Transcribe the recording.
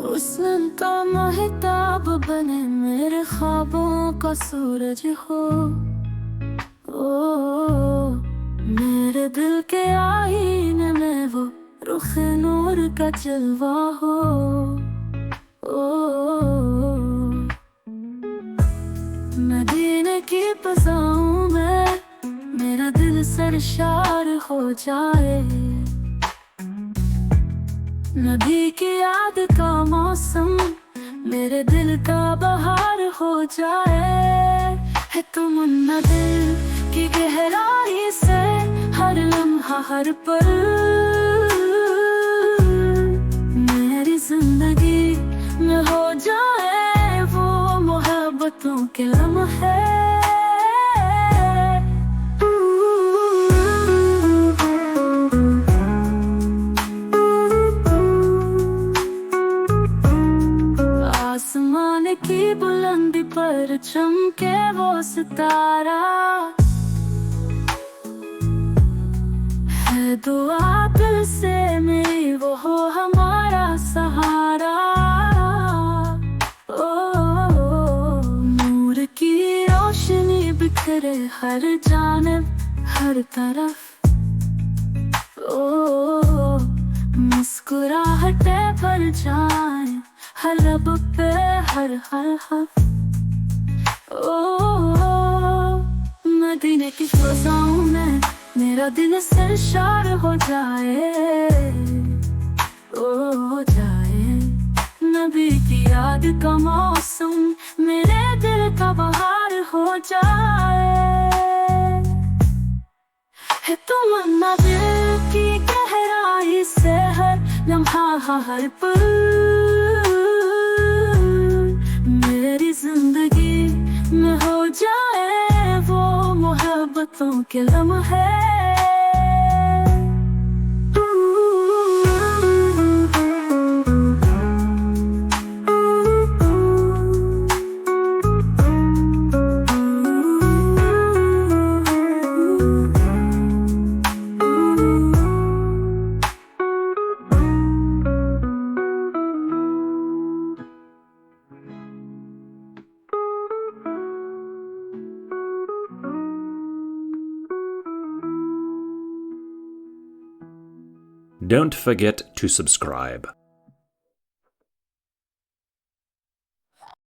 हुस्न का महताब बने, मेरे ख्वाबों का सूरज हो। ओ मेरे दिल के आईने में वो रुख नूर का जलवा हो। ओ मदीने की फ़ज़ाओं में मेरा दिल सरशार हो जाए। नबी की याद का मौसम मेरे दिल का बहार हो जाए। है तमन्ना दिल की गहराई से हर लम्हा हर पल मेरी जिंदगी में हो जाए वो मोहब्बतों के लम्हे। आसमान की बुलंदी पर चमके वो सितारा है। दुआ दिल से मेरी वो हो हमारा सहारा। ओ नूर की रोशनी बिखरे हर जानिब हर तरफ। ओ मुस्कुराहटे भर जाए हर लब पे हर हर्फ। ओ मदीने की फ़ज़ाओं में मेरा दिल सरशार हो जाए। हो जाए नबी की याद का मौसम मेरे दिल का बहार हो जाए। है तमन्ना दिल की गहराई से हर लम्हा हर पल मेरी जिंदगी में हो जाए वो मोहब्बतों के लम्हे। Don't forget to subscribe.